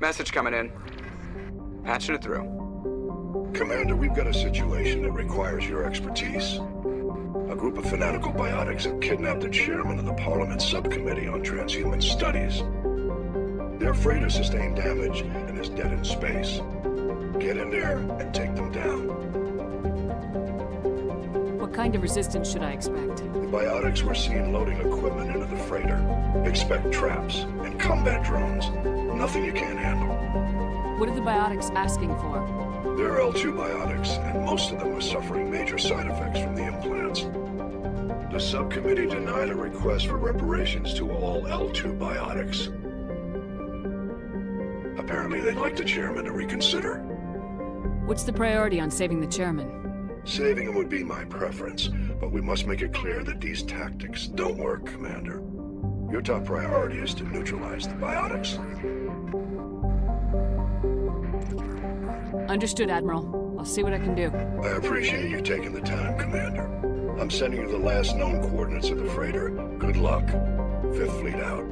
Message coming in. Patching it through. Commander, we've got a situation that requires your expertise. A group of fanatical biotics have kidnapped the chairman of the Parliament Subcommittee on Transhuman Studies. Their freighter sustained damage and is dead in space. Get in there and take them down. What kind of resistance should I expect? The biotics were seen loading equipment into the freighter. Expect traps and combat drones. Nothing you can't handle. What are the biotics asking for? They're L2 biotics, and most of them are suffering major side effects from the implants. The subcommittee denied a request for reparations to all L2 biotics. Apparently they'd like the chairman to reconsider. What's the priority on saving the chairman? Saving him would be my preference, but we must make it clear that these tactics don't work, Commander. Your top priority is to neutralize the biotics. Understood, Admiral. I'll see what I can do. I appreciate you taking the time, Commander. I'm sending you the last known coordinates of the freighter. Good luck. Fifth Fleet out.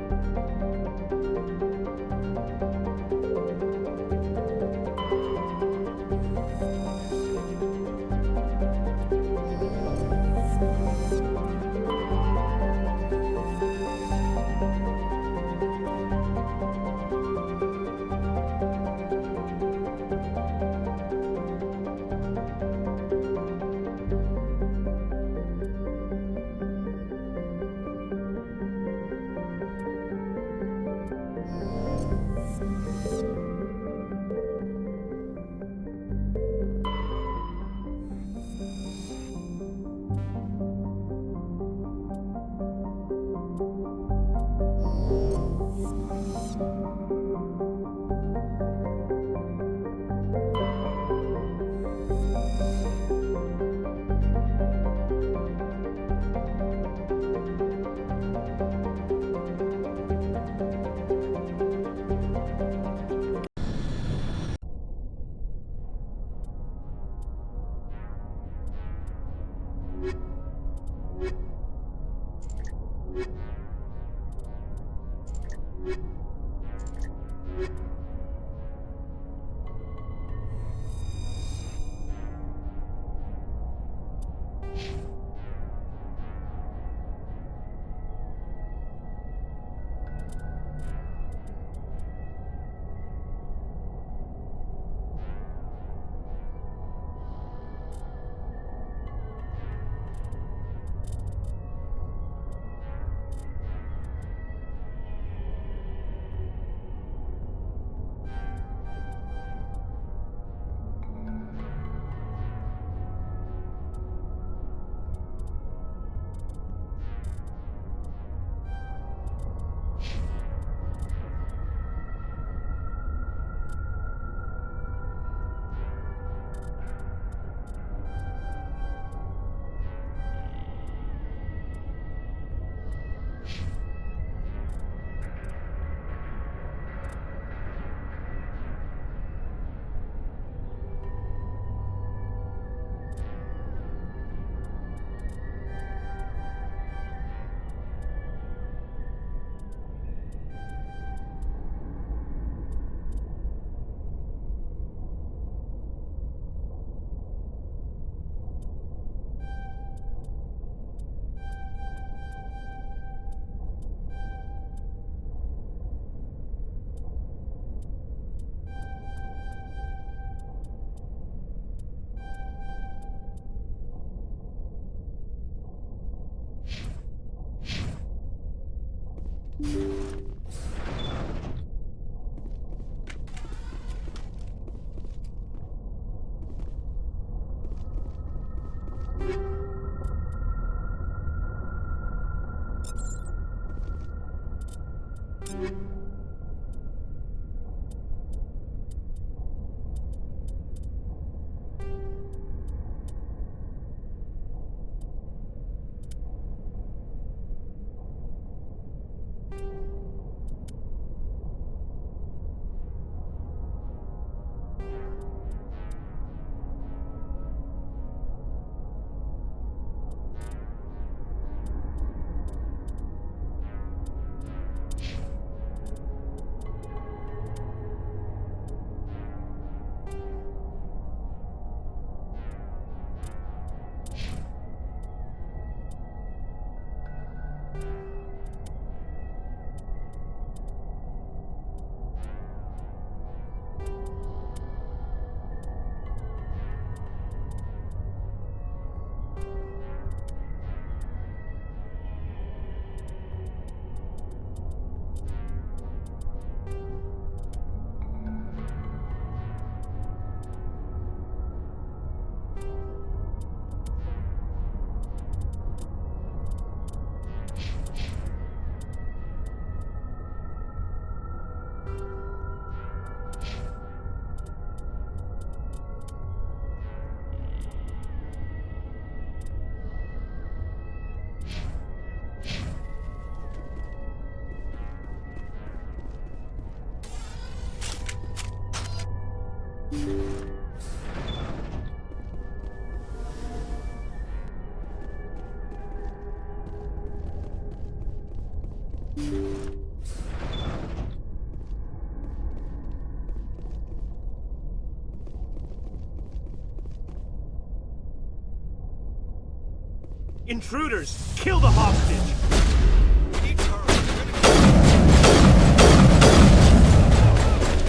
Intruders! Kill the hostage!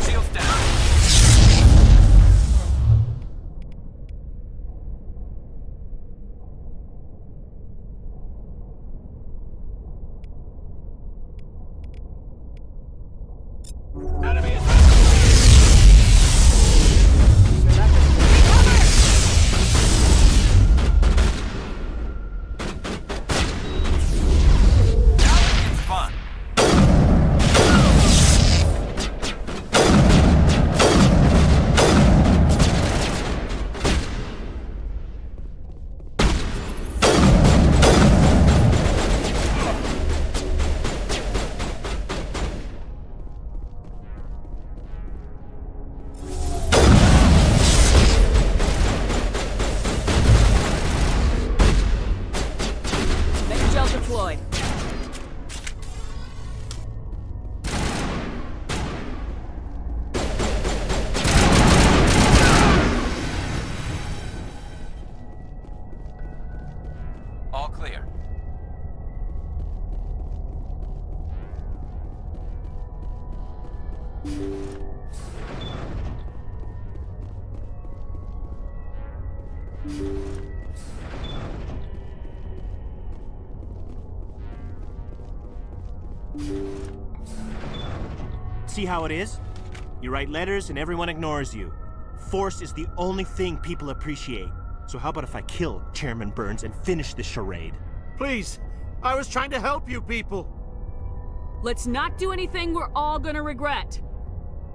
Shields down. Enemy is fun. Megashell deployed. All clear. See how it is? You write letters and everyone ignores you. Force is the only thing people appreciate. So how about if I kill Chairman Burns and finish this charade? Please, I was trying to help you people. Let's not do anything we're all gonna regret.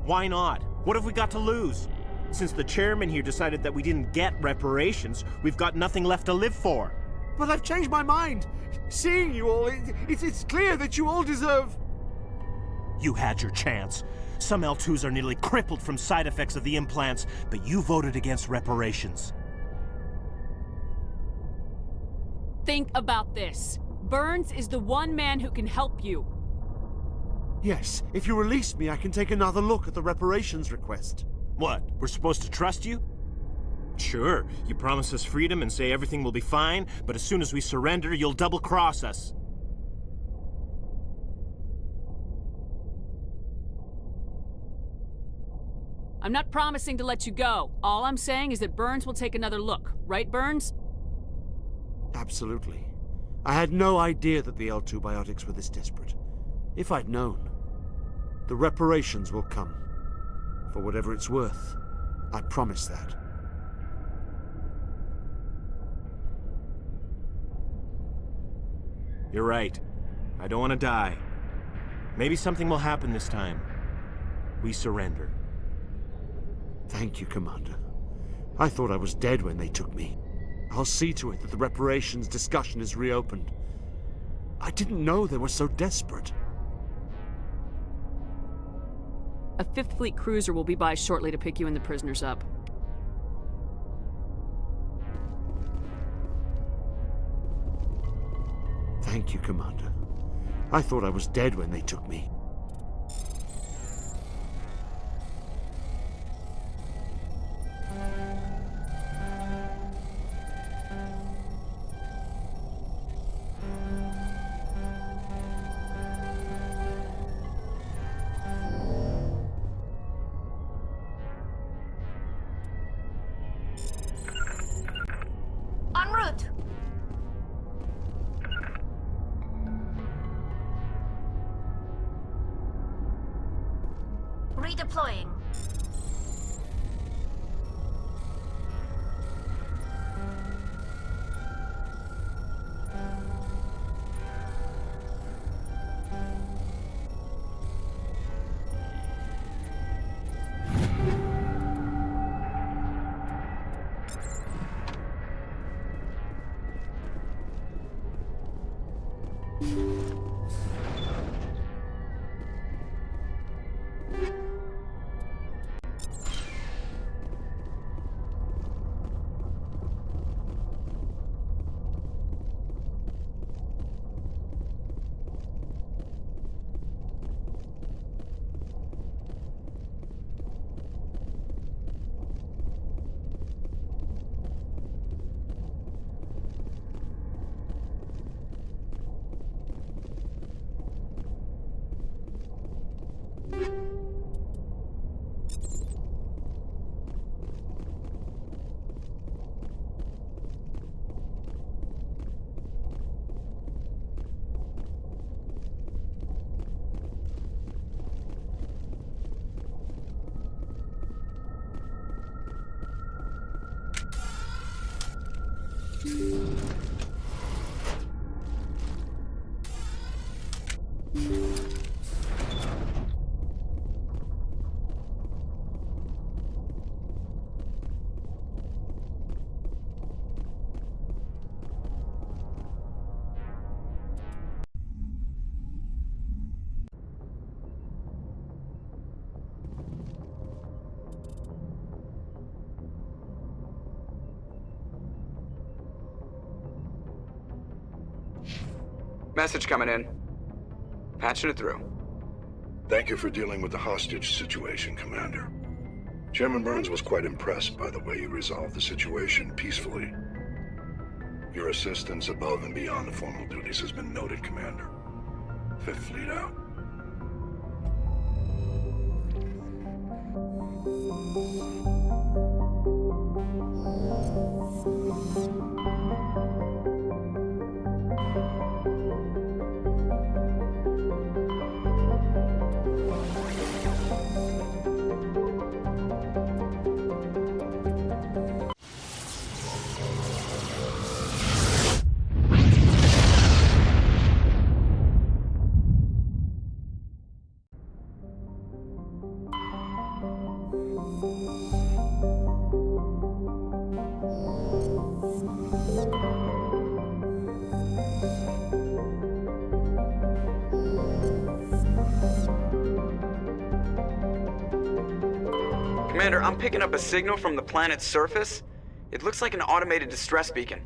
Why not? What have we got to lose? Since the chairman here decided that we didn't get reparations, we've got nothing left to live for. But I've changed my mind. Seeing you all, it's clear that you all deserve... You had your chance. Some L2s are nearly crippled from side effects of the implants, but you voted against reparations. Think about this. Burns is the one man who can help you. Yes, if you release me, I can take another look at the reparations request. What, we're supposed to trust you? Sure, you promise us freedom and say everything will be fine, but as soon as we surrender, you'll double-cross us. I'm not promising to let you go. All I'm saying is that Burns will take another look. Right, Burns? Absolutely. I had no idea that the L2 biotics were this desperate. If I'd known, the reparations will come. For whatever it's worth, I promise that. You're right. I don't want to die. Maybe something will happen this time. We surrender. Thank you, Commander. I thought I was dead when they took me. I'll see to it that the reparations discussion is reopened. I didn't know they were so desperate. A 5th Fleet cruiser will be by shortly to pick you and the prisoners up. Thank you, Commander. I thought I was dead when they took me. En route. Message coming in. Patching it through. Thank you for dealing with the hostage situation, Commander. Chairman Burns was quite impressed by the way you resolved the situation peacefully. Your assistance above and beyond the formal duties has been noted, Commander. Fifth Fleet out. Commander, I'm picking up a signal from the planet's surface. It looks like an automated distress beacon.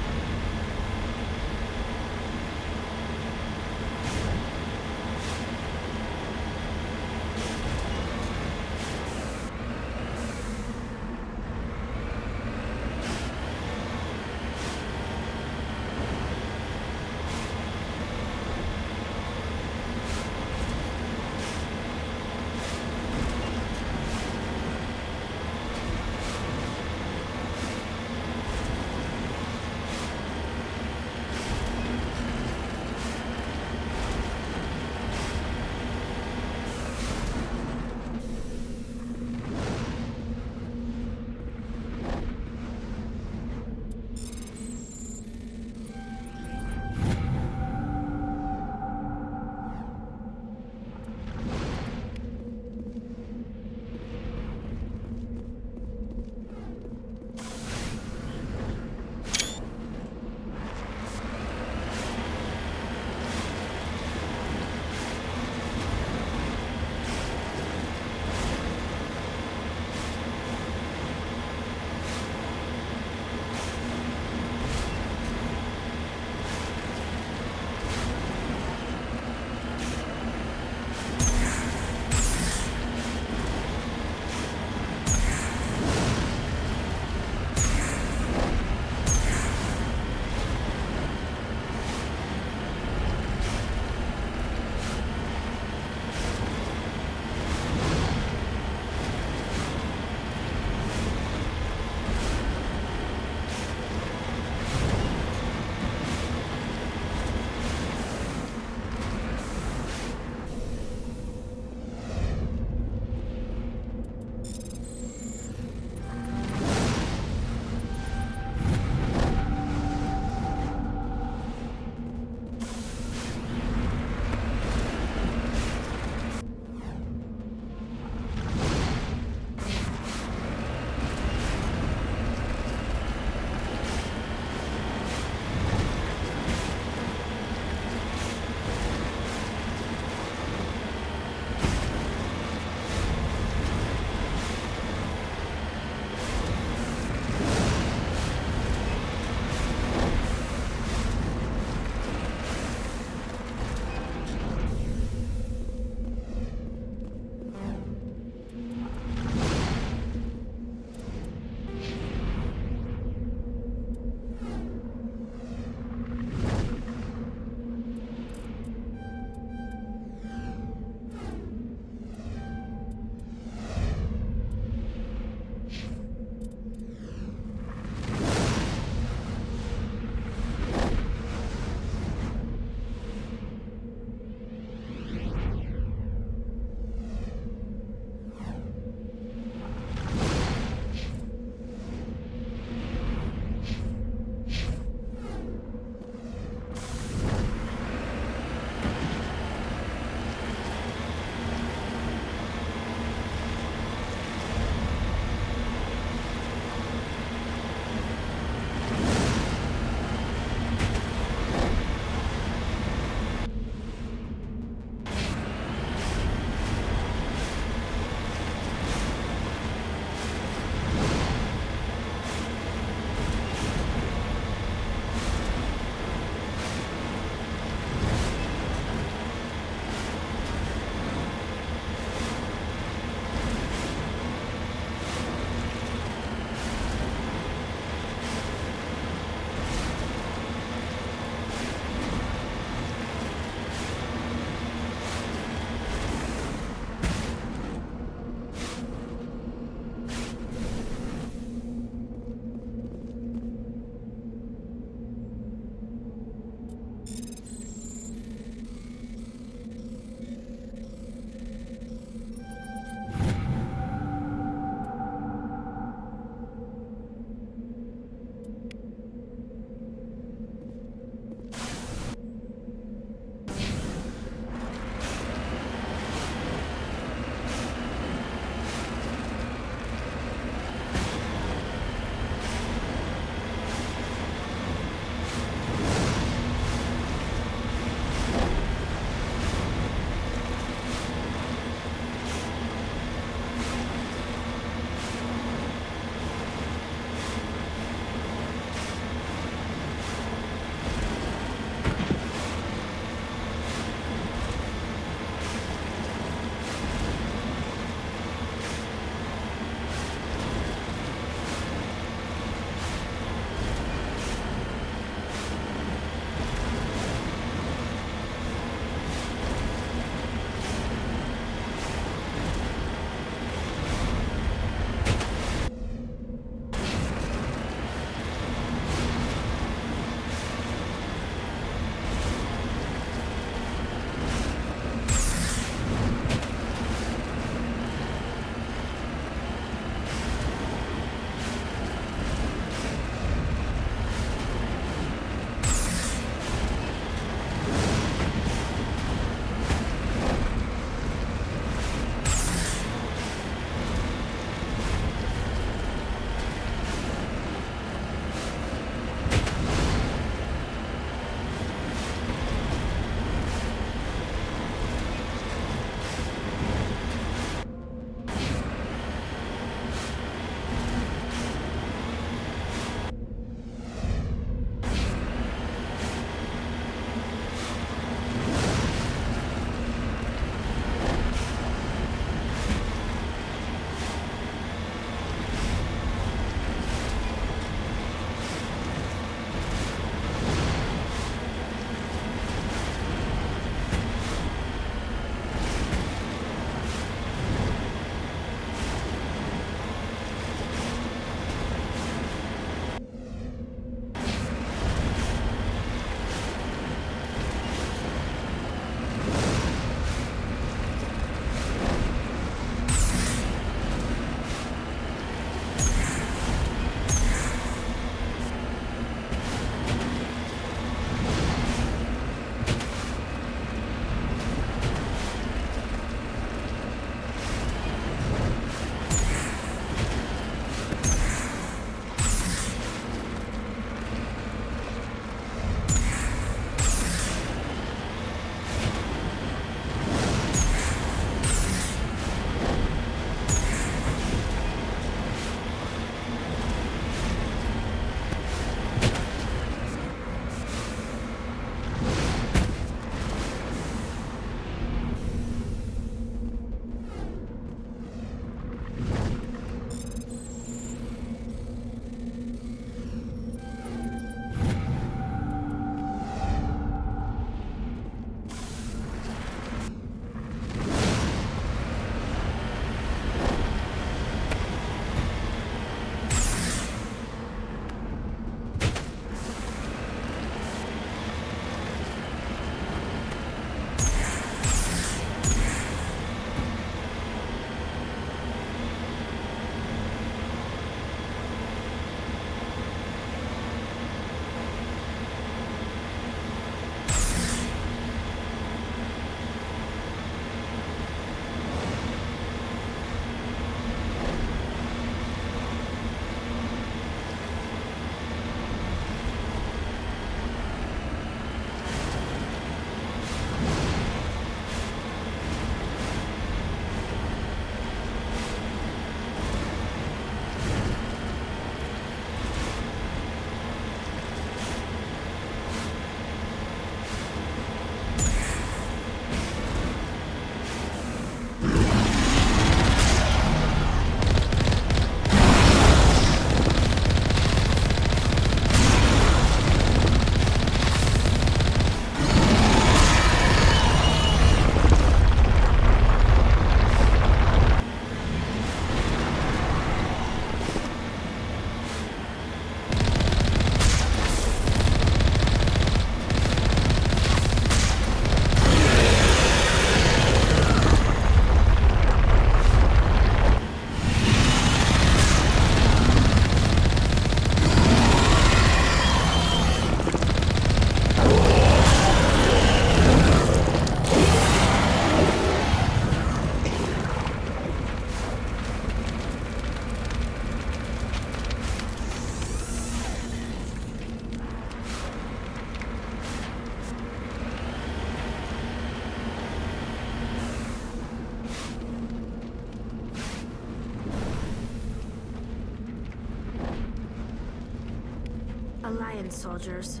Covenant soldiers.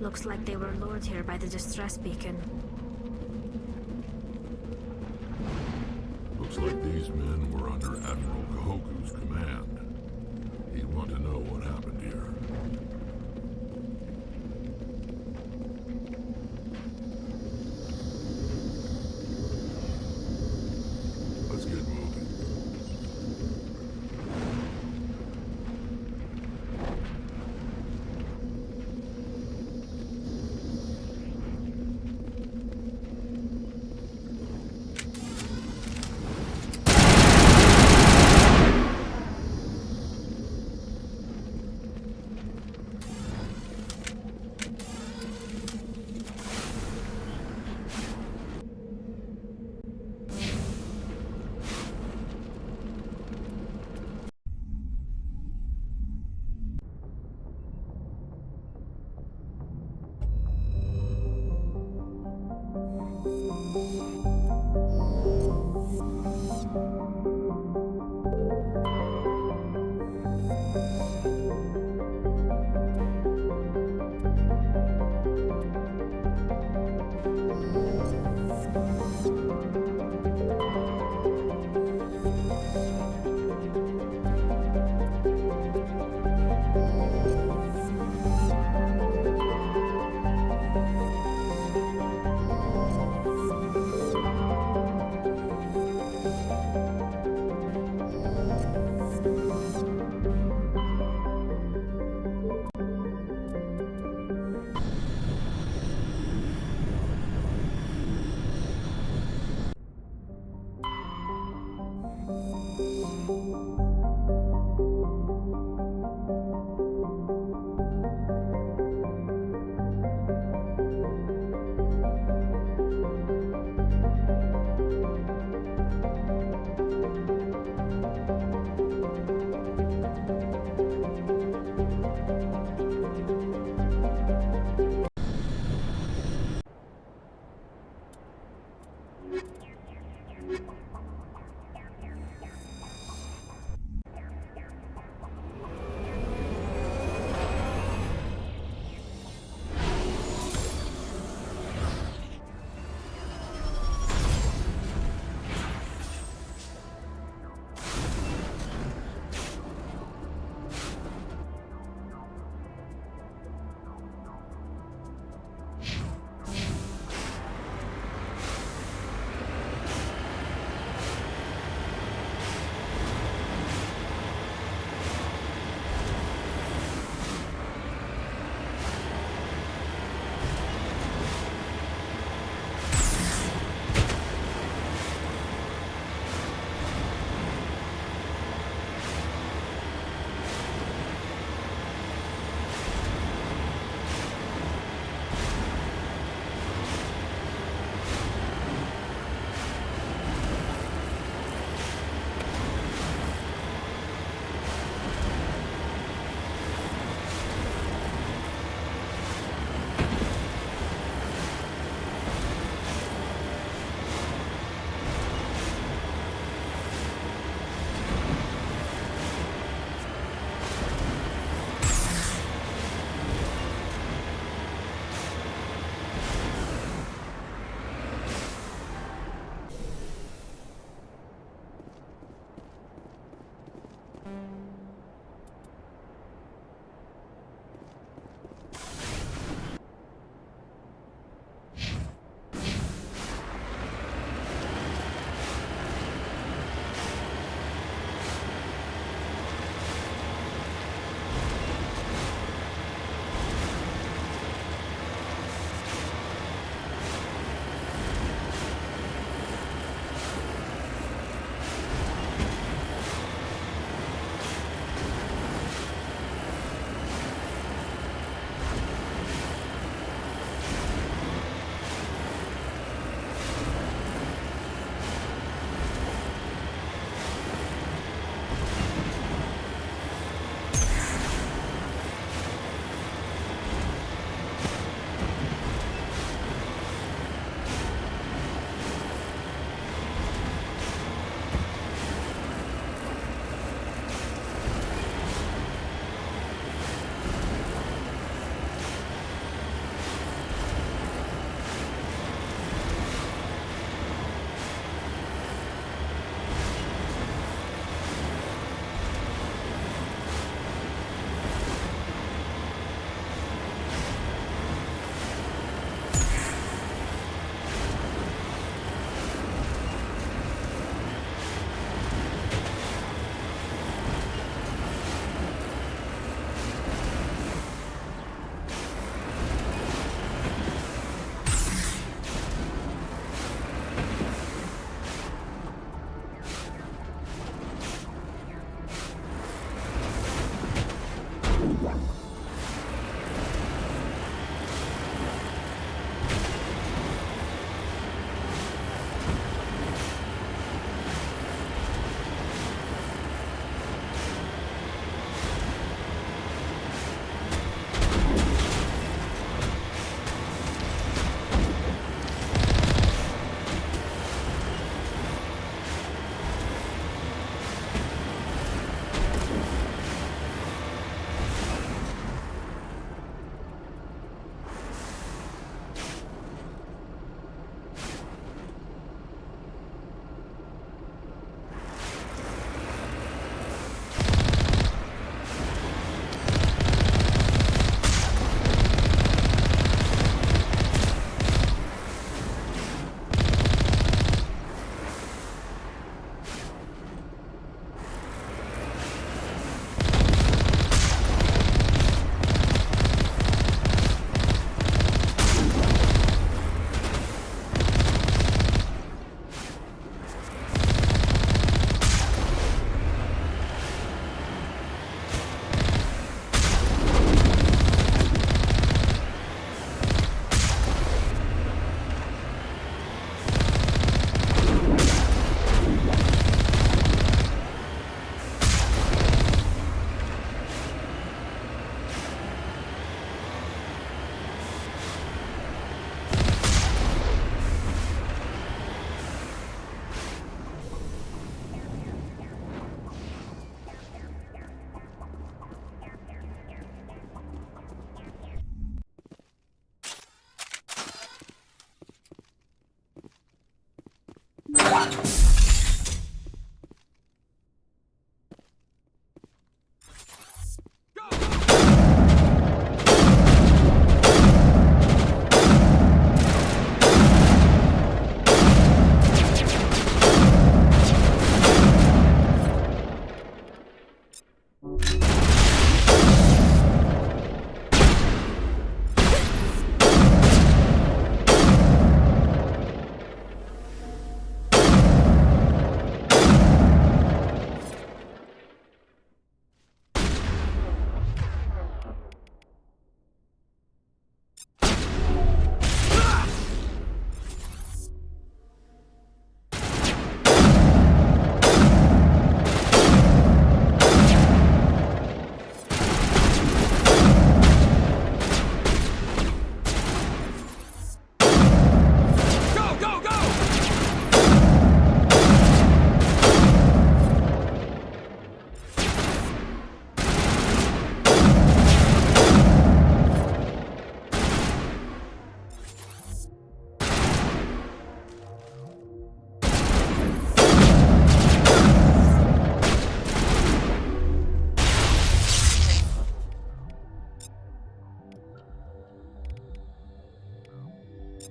Looks like they were lured here by the distress beacon. Looks like these men were under Admiral Kahoku's command. He'd want to know what happened here. Let's get moving.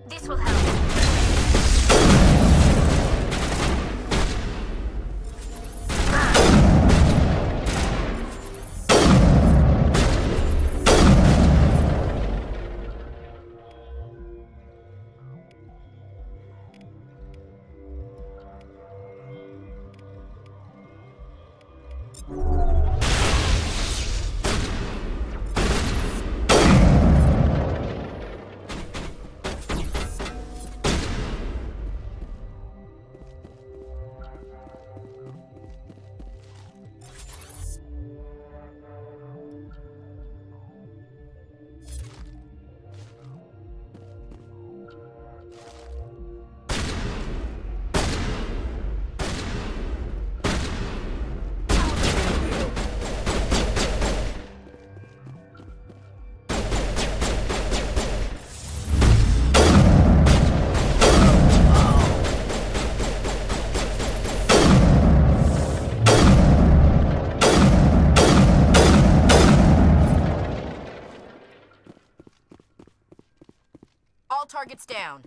This will help. All targets down.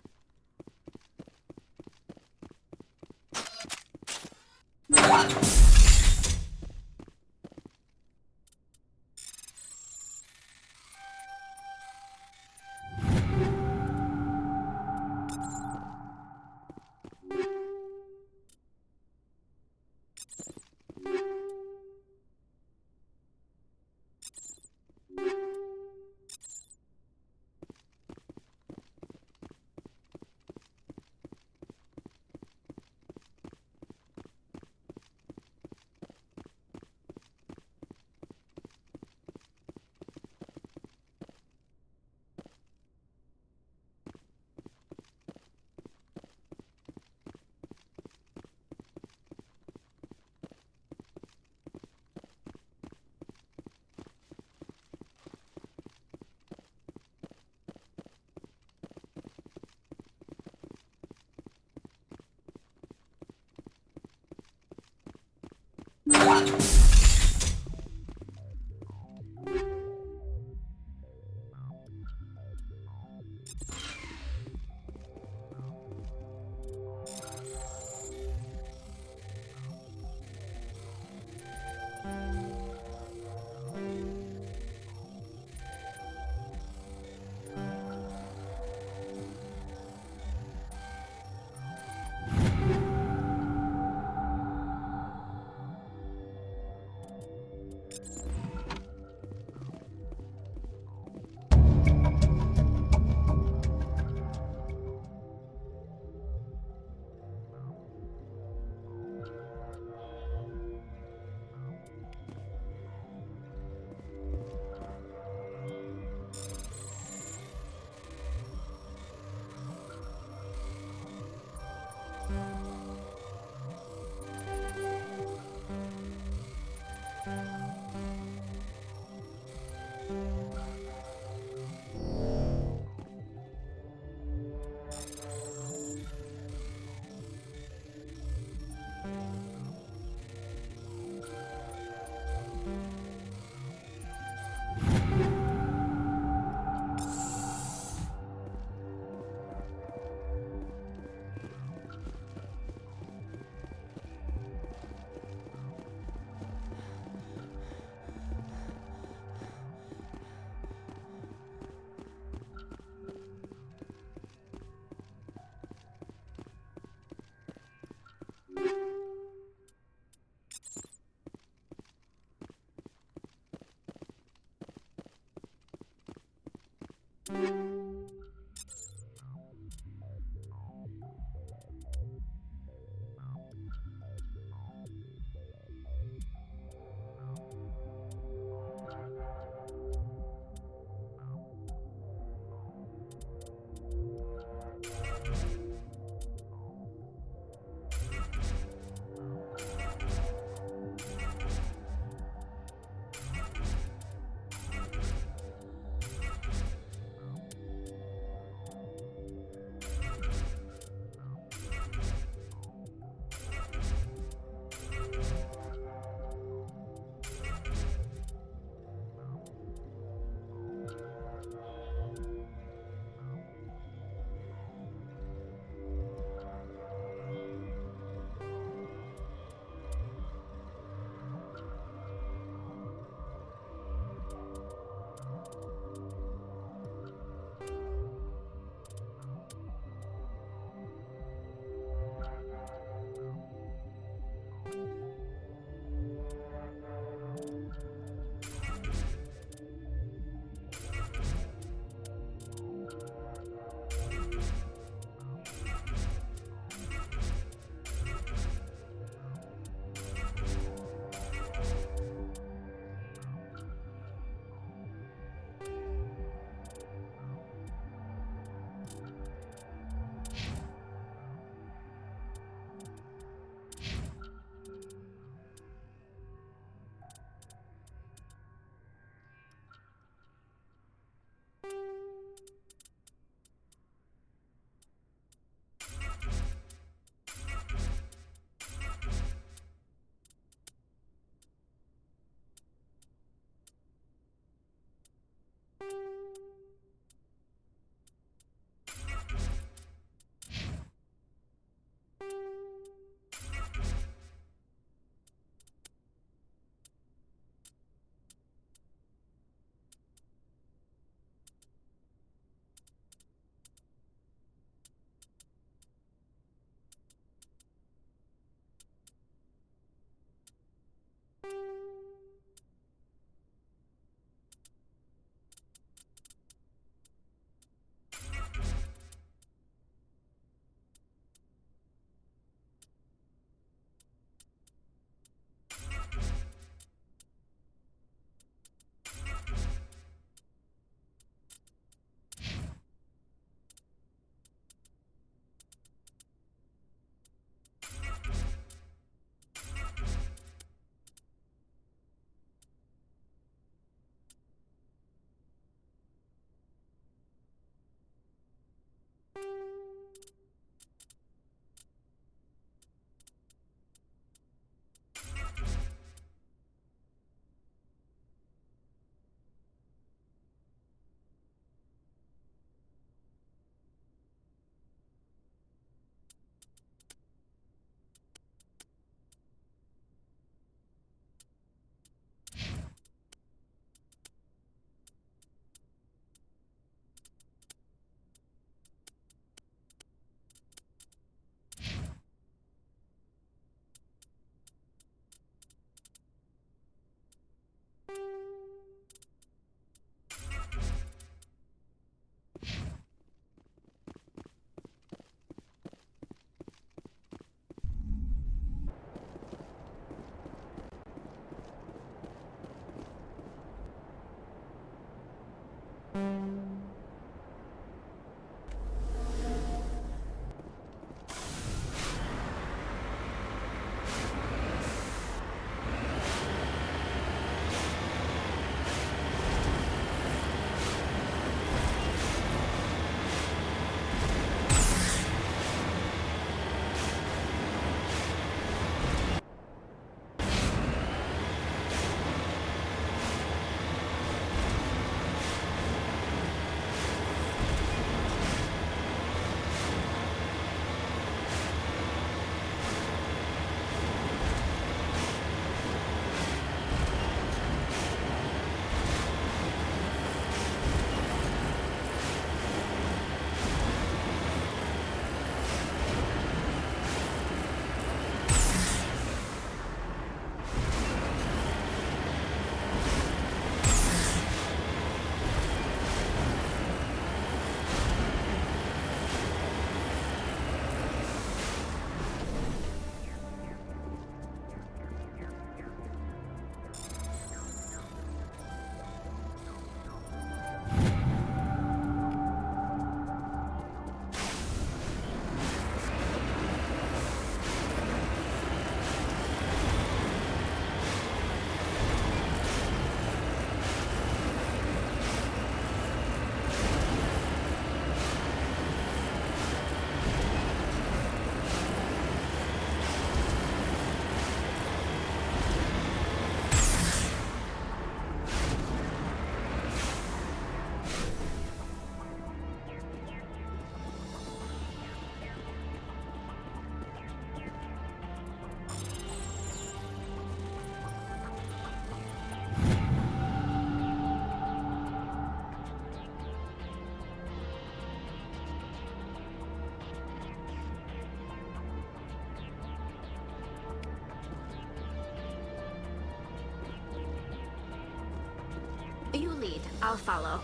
lead. I'll follow.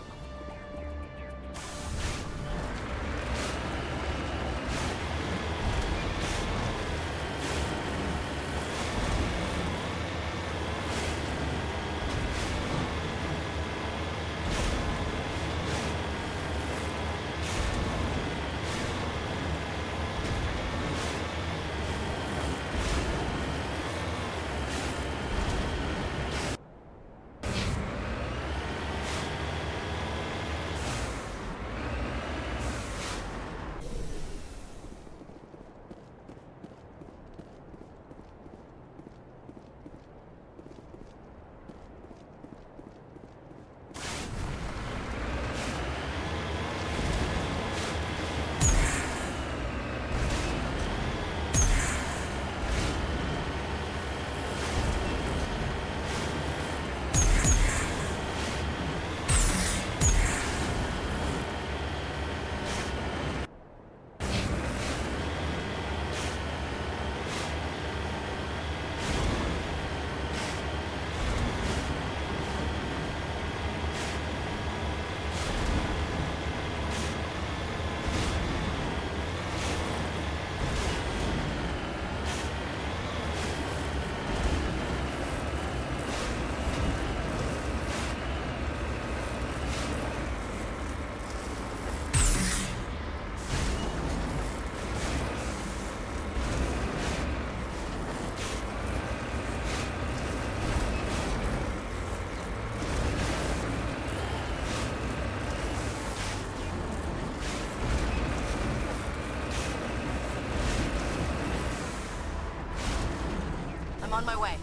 I'm on my way.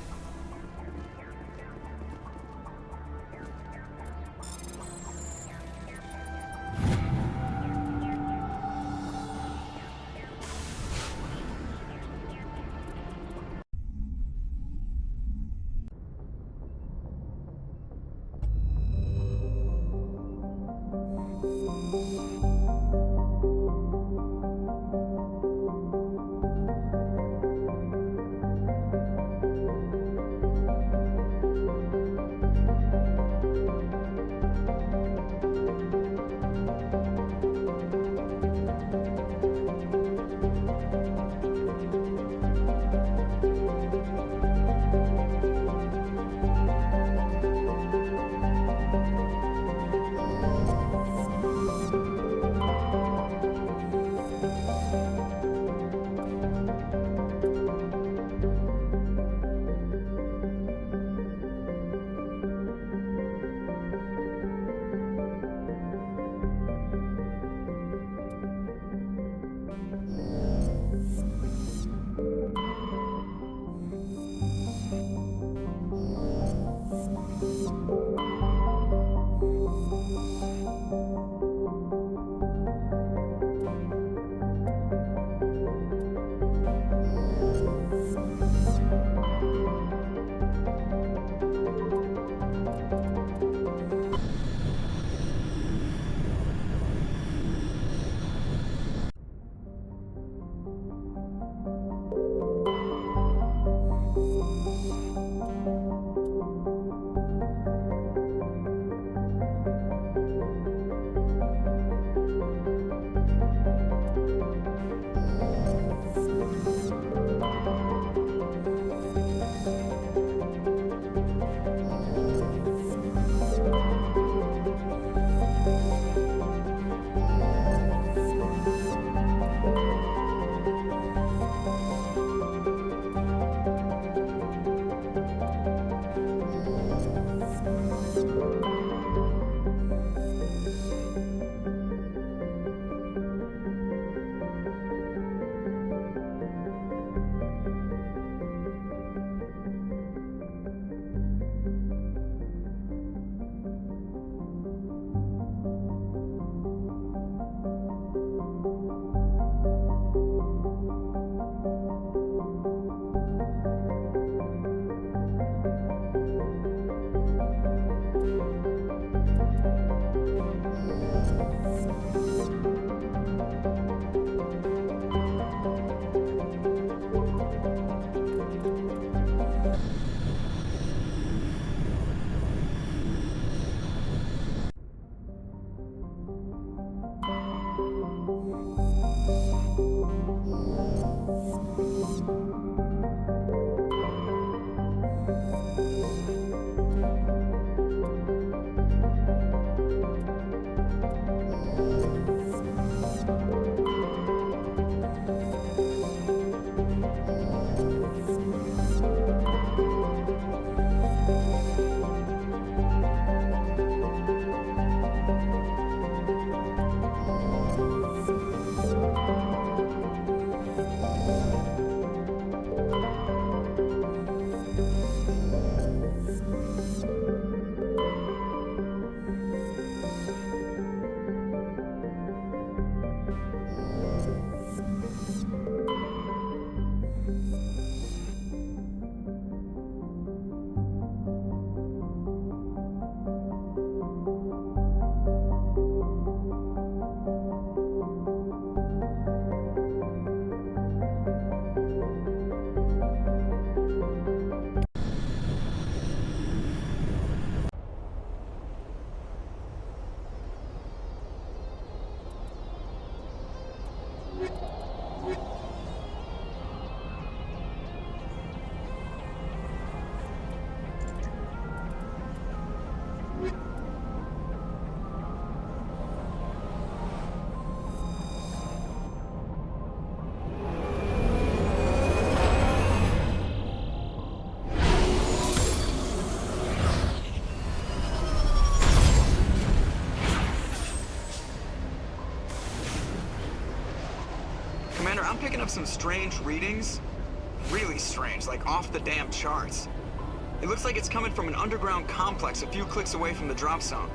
Commander, I'm picking up some strange readings. Really strange, like off the damn charts. It looks like it's coming from an underground complex a few clicks away from the drop zone.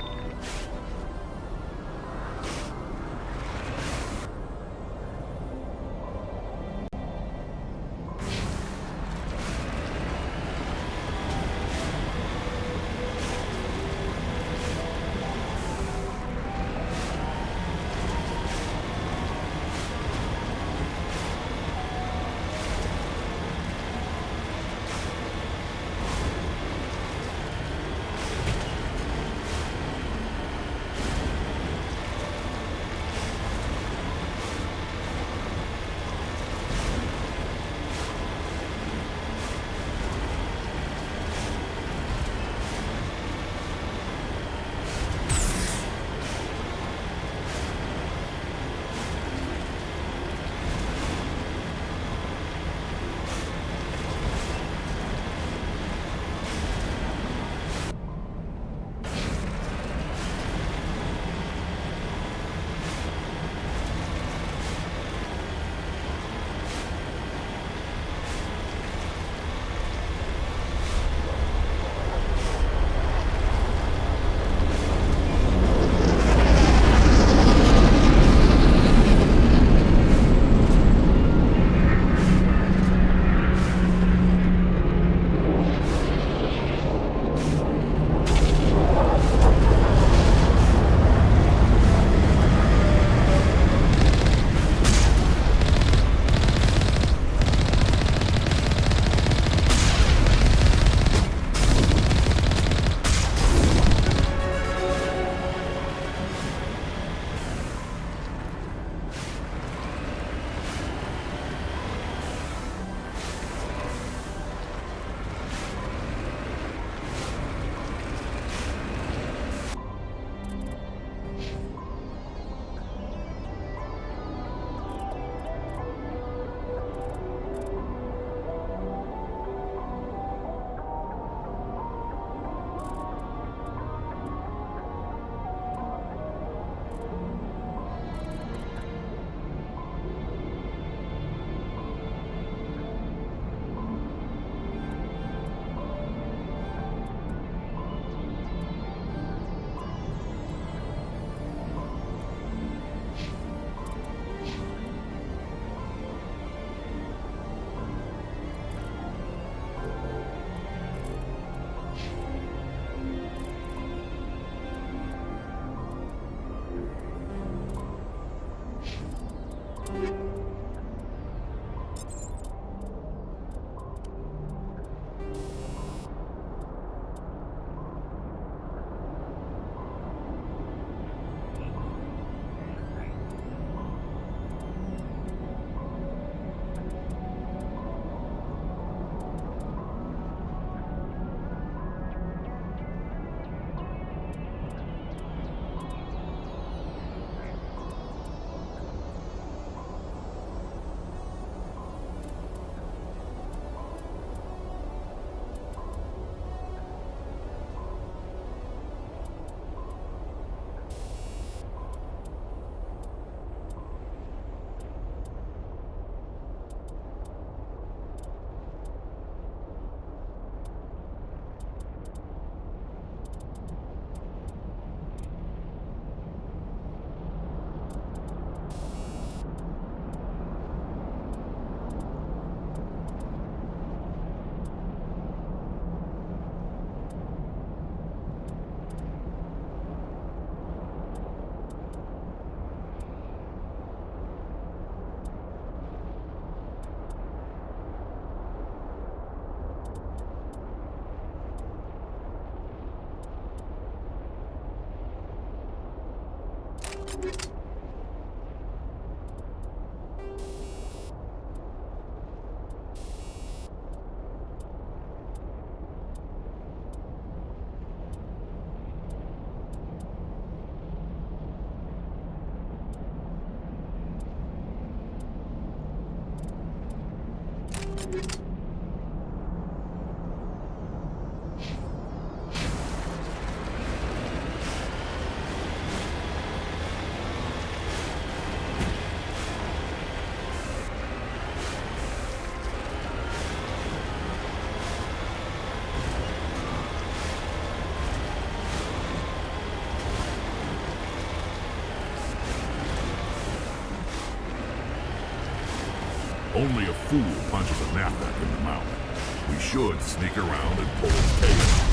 Only a fool punches a knapsack in the mouth. We should sneak around and pull its tail.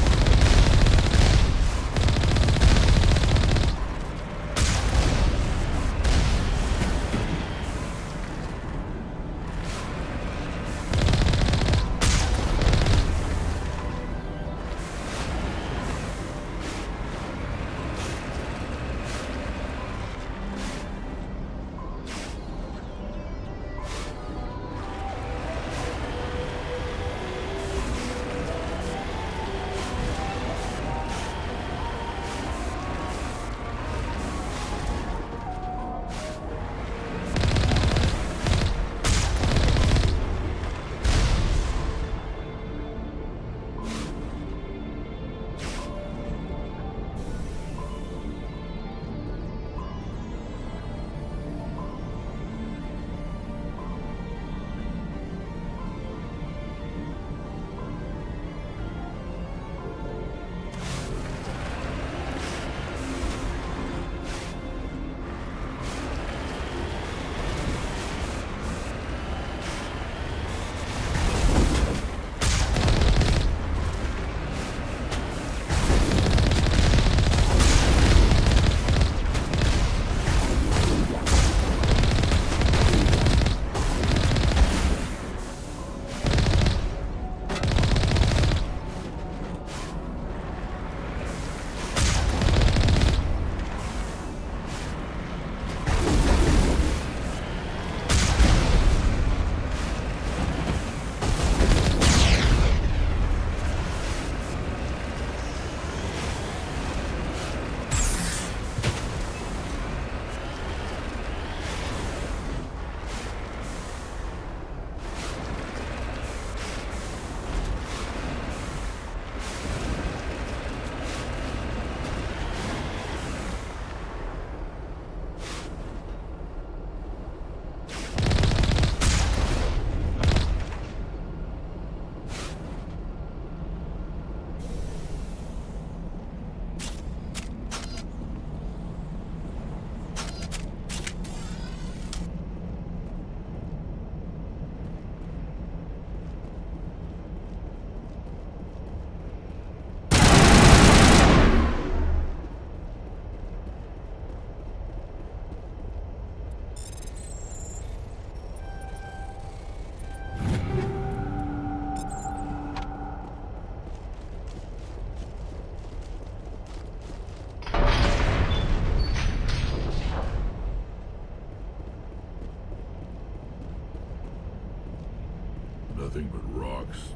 Nothing but rocks.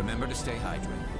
Remember to stay hydrated.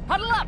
Huddle up!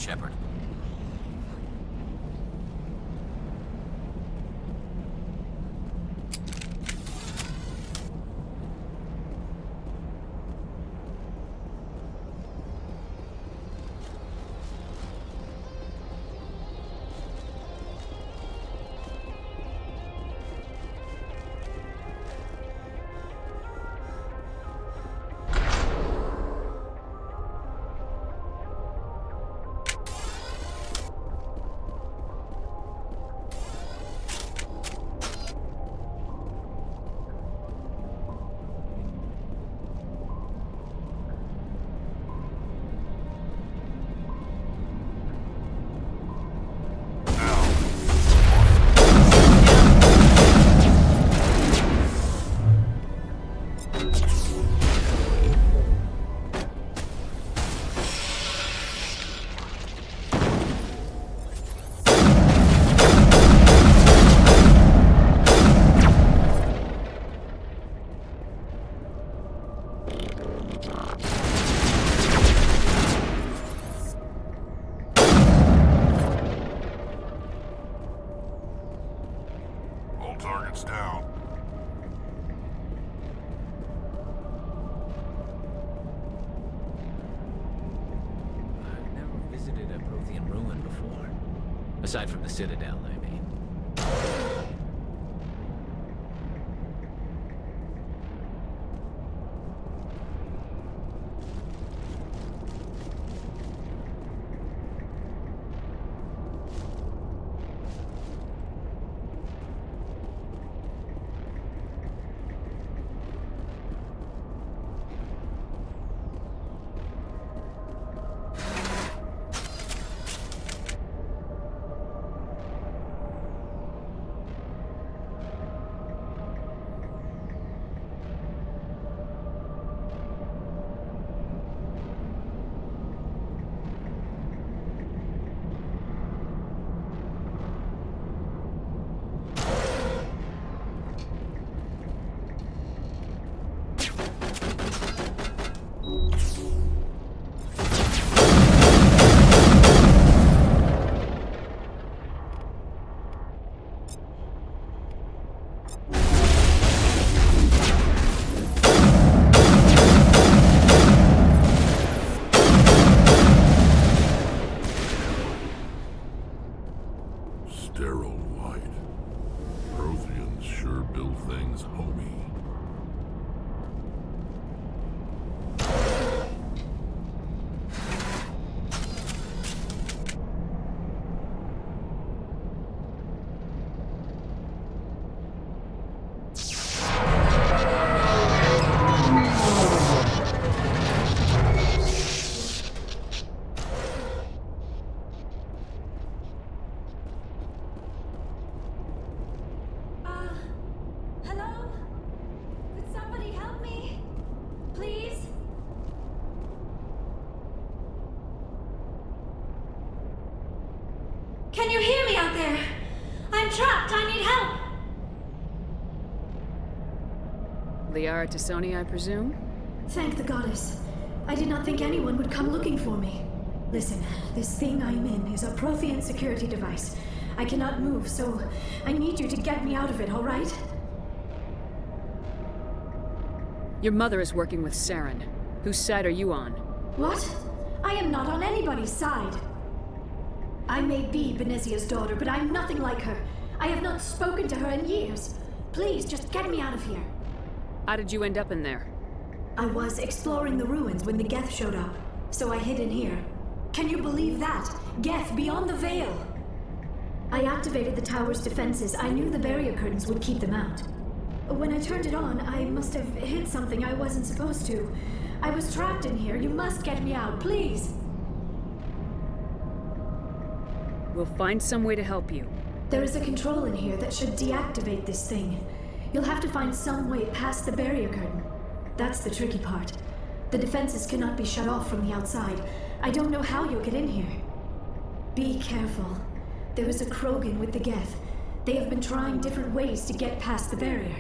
Shepard. All targets down. I've never visited a Prothean ruin before. Aside from the Citadel, I mean. Sterile white. Protheans sure build things homey. Hello? Could somebody help me? Please? Can you hear me out there? I'm trapped. I need help. Liara T'Soni, I presume? Thank the goddess. I did not think anyone would come looking for me. Listen, this thing I'm in is a Prothean security device. I cannot move, so I need you to get me out of it, all right? Your mother is working with Saren. Whose side are you on? What? I am not on anybody's side. I may be Benezia's daughter, but I'm nothing like her. I have not spoken to her in years. Please, just get me out of here. How did you end up in there? I was exploring the ruins when the Geth showed up, so I hid in here. Can you believe that? Geth beyond the veil! I activated the tower's defenses. I knew the barrier curtains would keep them out. When I turned it on, I must have hit something I wasn't supposed to. I was trapped in here. You must get me out, please! We'll find some way to help you. There is a control in here that should deactivate this thing. You'll have to find some way past the barrier curtain. That's the tricky part. The defenses cannot be shut off from the outside. I don't know how you'll get in here. Be careful. There is a Krogan with the Geth. They have been trying different ways to get past the barrier.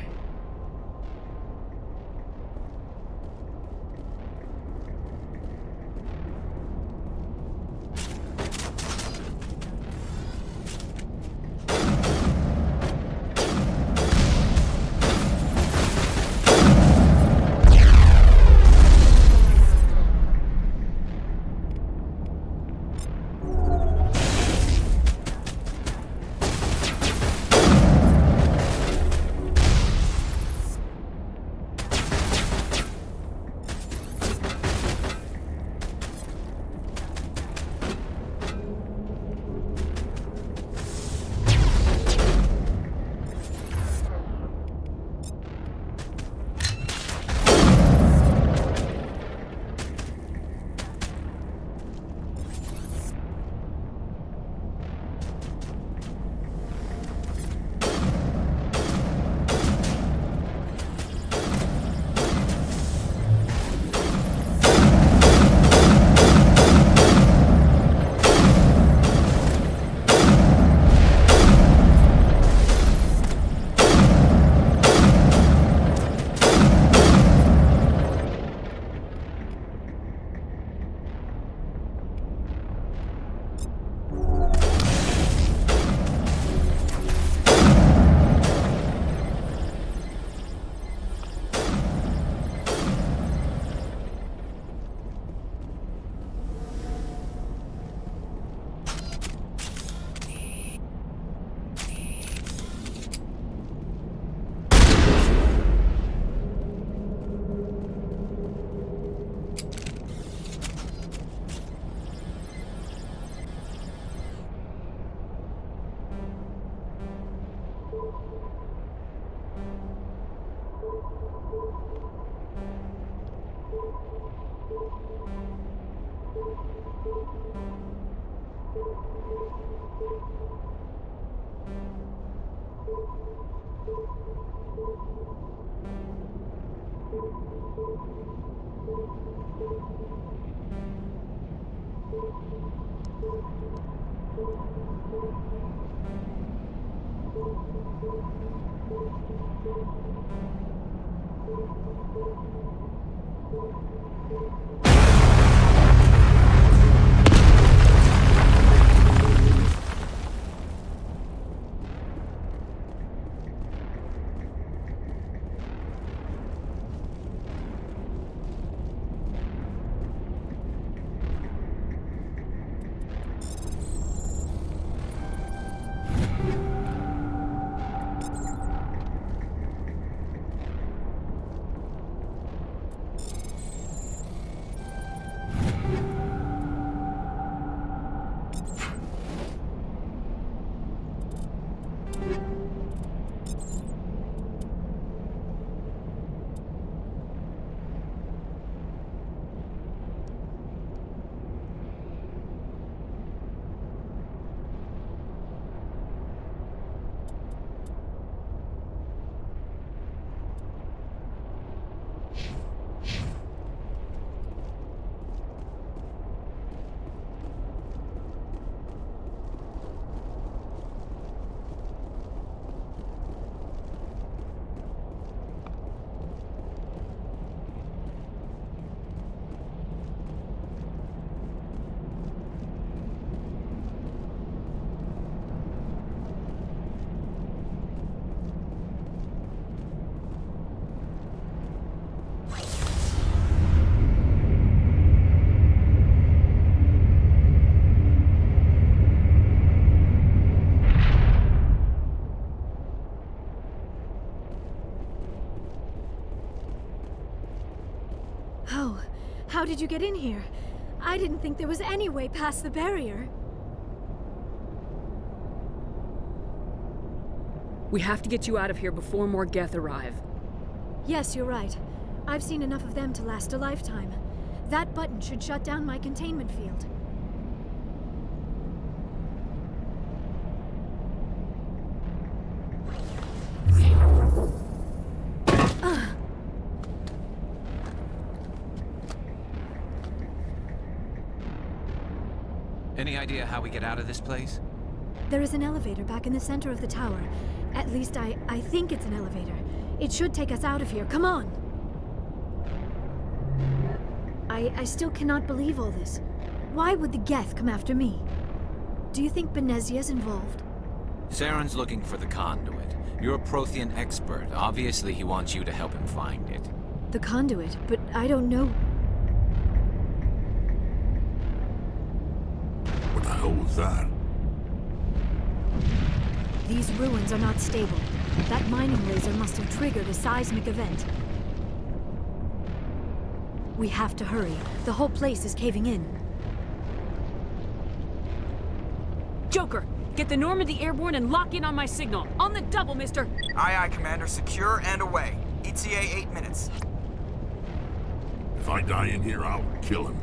Oh, how did you get in here? I didn't think there was any way past the barrier. We have to get you out of here before more Geth arrive. Yes, you're right. I've seen enough of them to last a lifetime. That button should shut down my containment field. Any idea how we get out of this place? There is an elevator back in the center of the tower. At least I think it's an elevator. It should take us out of here. Come on! I still cannot believe all this. Why would the Geth come after me? Do you think Benezia's involved? Saren's looking for the conduit. You're a Prothean expert. Obviously, he wants you to help him find it. The conduit, but I don't know. What the hell was that? These ruins are not stable. That mining laser must have triggered a seismic event. We have to hurry. The whole place is caving in. Joker, get the Normandy airborne and lock in on my signal. On the double, mister! Aye, aye, Commander. Secure and away. ETA 8 minutes. If I die in here, I'll kill him.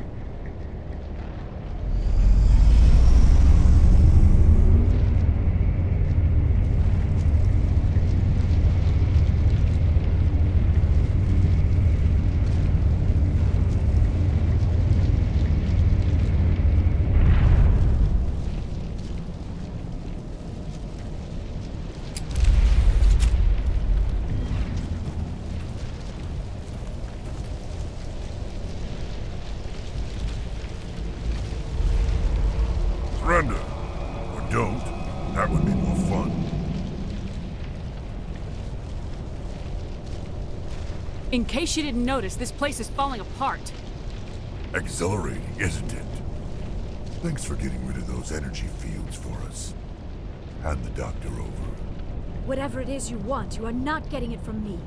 Surrender. Or don't. That would be more fun. In case you didn't notice, this place is falling apart. Exhilarating, isn't it? Thanks for getting rid of those energy fields for us. Hand the doctor over. Whatever it is you want, you are not getting it from me.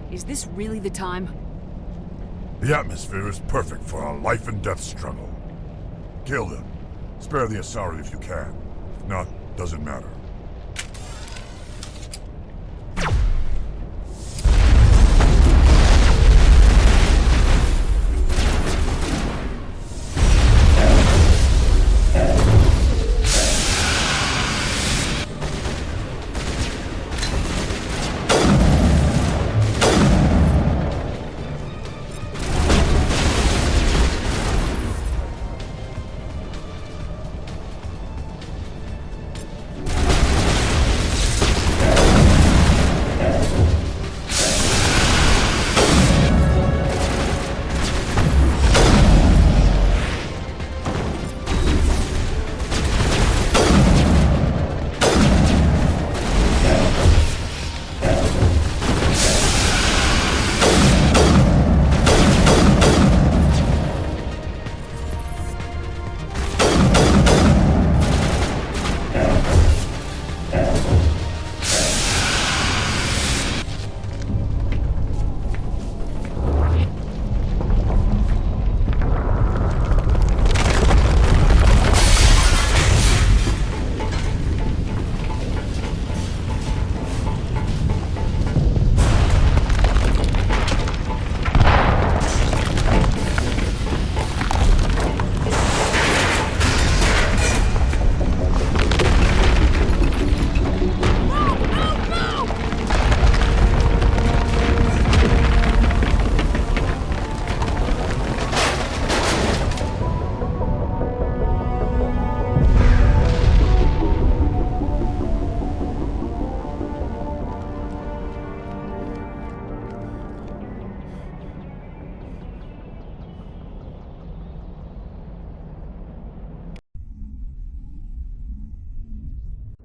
Is this really the time? The atmosphere is perfect for a life and death struggle. Kill them. Spare the Asari if you can. If not, doesn't matter.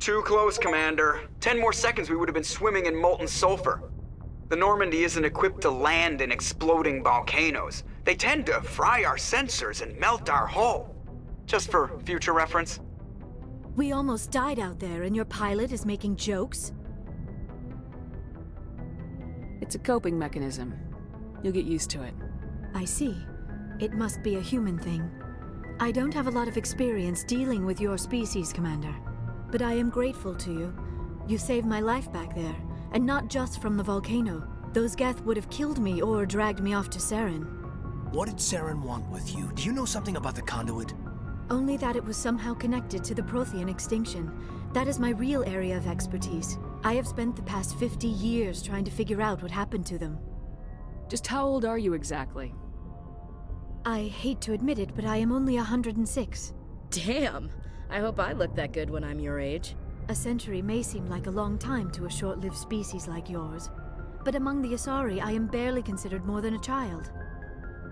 Too close, Commander. 10 more seconds we would have been swimming in molten sulfur. The Normandy isn't equipped to land in exploding volcanoes. They tend to fry our sensors and melt our hull. Just for future reference. We almost died out there, and your pilot is making jokes? It's a coping mechanism. You'll get used to it. I see. It must be a human thing. I don't have a lot of experience dealing with your species, Commander. But I am grateful to you. You saved my life back there, and not just from the volcano. Those Geth would have killed me or dragged me off to Saren. What did Saren want with you? Do you know something about the conduit? Only that it was somehow connected to the Prothean extinction. That is my real area of expertise. I have spent the past 50 years trying to figure out what happened to them. Just how old are you exactly? I hate to admit it, but I am only 106. Damn! I hope I look that good when I'm your age. A century may seem like a long time to a short-lived species like yours, but among the Asari, I am barely considered more than a child.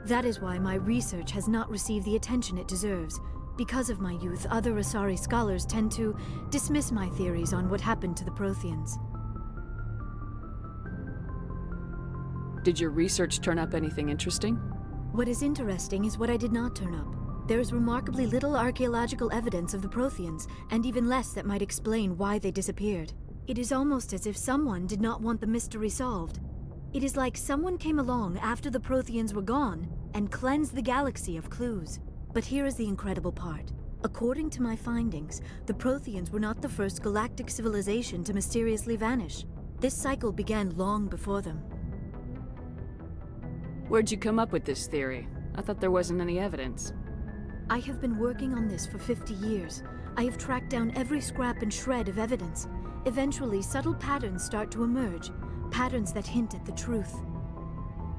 That is why my research has not received the attention it deserves. Because of my youth, other Asari scholars tend to dismiss my theories on what happened to the Protheans. Did your research turn up anything interesting? What is interesting is what I did not turn up. There is remarkably little archaeological evidence of the Protheans, and even less that might explain why they disappeared. It is almost as if someone did not want the mystery solved. It is like someone came along after the Protheans were gone and cleansed the galaxy of clues. But here is the incredible part. According to my findings, the Protheans were not the first galactic civilization to mysteriously vanish. This cycle began long before them. Where'd you come up with this theory? I thought there wasn't any evidence. I have been working on this for 50 years. I have tracked down every scrap and shred of evidence. Eventually, subtle patterns start to emerge, patterns that hint at the truth.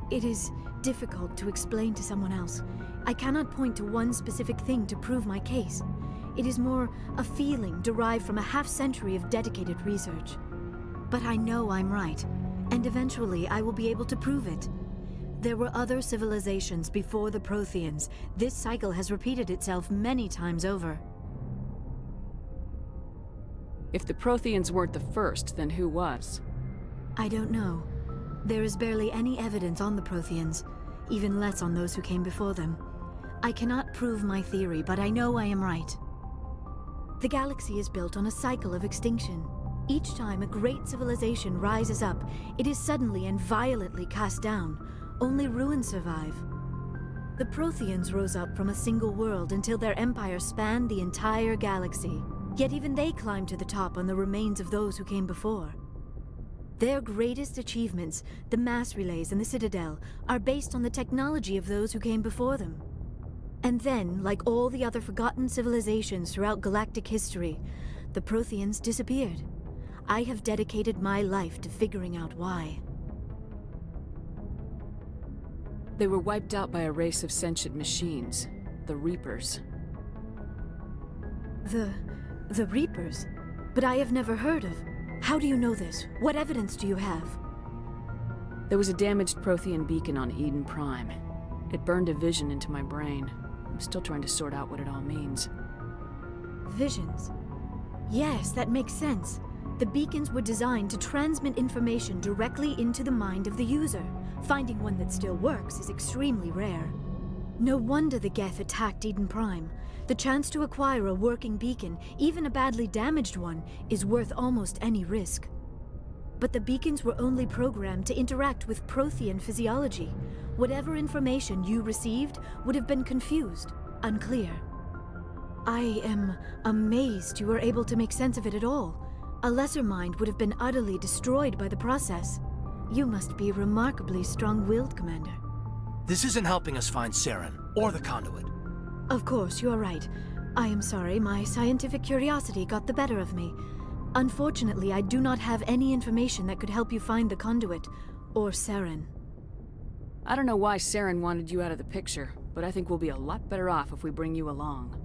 It is difficult to explain to someone else. I cannot point to one specific thing to prove my case. It is more a feeling derived from a half-century of dedicated research. But I know I'm right, and eventually I will be able to prove it. There were other civilizations before the Protheans. This cycle has repeated itself many times over. If the Protheans weren't the first, then who was? I don't know. There is barely any evidence on the Protheans, even less on those who came before them. I cannot prove my theory, but I know I am right. The galaxy is built on a cycle of extinction. Each time a great civilization rises up, it is suddenly and violently cast down. Only ruins survive. The Protheans rose up from a single world until their empire spanned the entire galaxy. Yet even they climbed to the top on the remains of those who came before. Their greatest achievements, the mass relays and the Citadel, are based on the technology of those who came before them. And then, like all the other forgotten civilizations throughout galactic history, the Protheans disappeared. I have dedicated my life to figuring out why. They were wiped out by a race of sentient machines, the Reapers. The Reapers? But I have never heard of. How do you know this? What evidence do you have? There was a damaged Prothean beacon on Eden Prime. It burned a vision into my brain. I'm still trying to sort out what it all means. Visions? Yes, that makes sense. The beacons were designed to transmit information directly into the mind of the user. Finding one that still works is extremely rare. No wonder the Geth attacked Eden Prime. The chance to acquire a working beacon, even a badly damaged one, is worth almost any risk. But the beacons were only programmed to interact with Prothean physiology. Whatever information you received would have been confused, unclear. I am amazed you were able to make sense of it at all. A lesser mind would have been utterly destroyed by the process. You must be remarkably strong-willed, Commander. This isn't helping us find Saren, or the conduit. Of course, you are right. I am sorry, my scientific curiosity got the better of me. Unfortunately, I do not have any information that could help you find the conduit, or Saren. I don't know why Saren wanted you out of the picture, but I think we'll be a lot better off if we bring you along.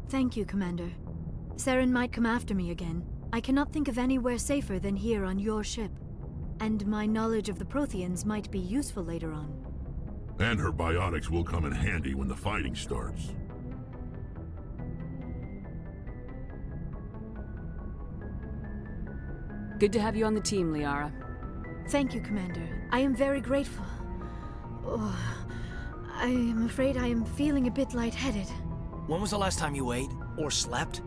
Thank you, Commander. Saren might come after me again. I cannot think of anywhere safer than here on your ship. And my knowledge of the Protheans might be useful later on. And her biotics will come in handy when the fighting starts. Good to have you on the team, Liara. Thank you, Commander. I am very grateful. Oh, I am afraid I am feeling a bit lightheaded. When was the last time you ate? Or slept?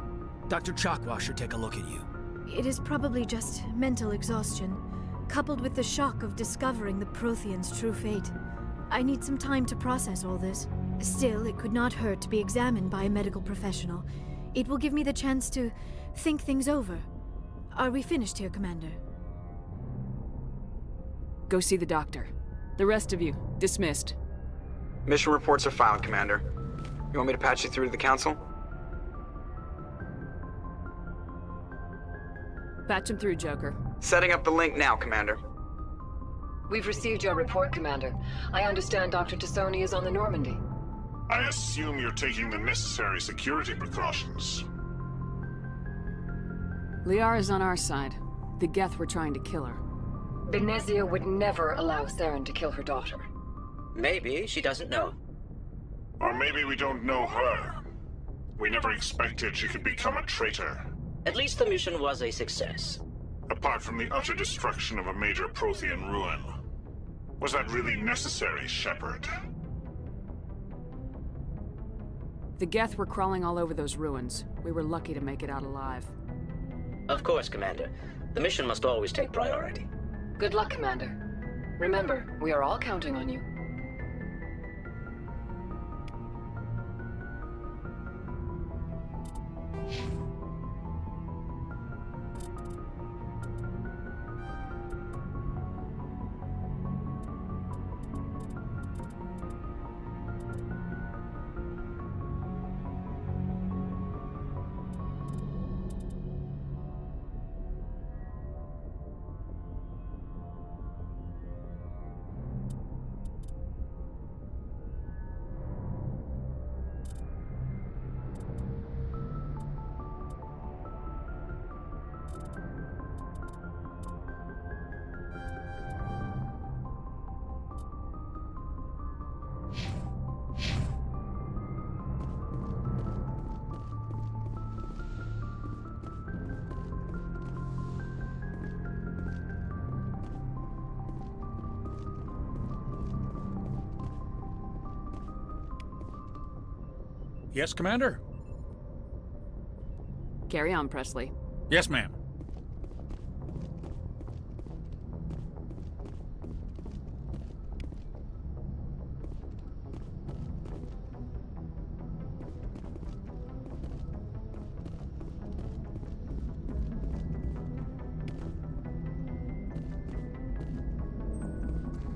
Dr. Chakwas should take a look at you. It is probably just mental exhaustion, coupled with the shock of discovering the Prothean's true fate. I need some time to process all this. Still, it could not hurt to be examined by a medical professional. It will give me the chance to think things over. Are we finished here, Commander? Go see the doctor. The rest of you, dismissed. Mission reports are filed, Commander. You want me to patch you through to the Council? Patch him through, Joker. Setting up the link now, Commander. We've received your report, Commander. I understand Dr. Tassoni is on the Normandy. I assume you're taking the necessary security precautions. Liara's on our side. The Geth were trying to kill her. Benezia would never allow Saren to kill her daughter. Maybe she doesn't know. Or maybe we don't know her. We never expected she could become a traitor. At least the mission was a success. Apart from the utter destruction of a major Prothean ruin. Was that really necessary, Shepard? The Geth were crawling all over those ruins. We were lucky to make it out alive. Of course, Commander. The mission must always take priority. Good luck, Commander. Remember, we are all counting on you. Yes, Commander? Carry on, Presley. Yes, ma'am.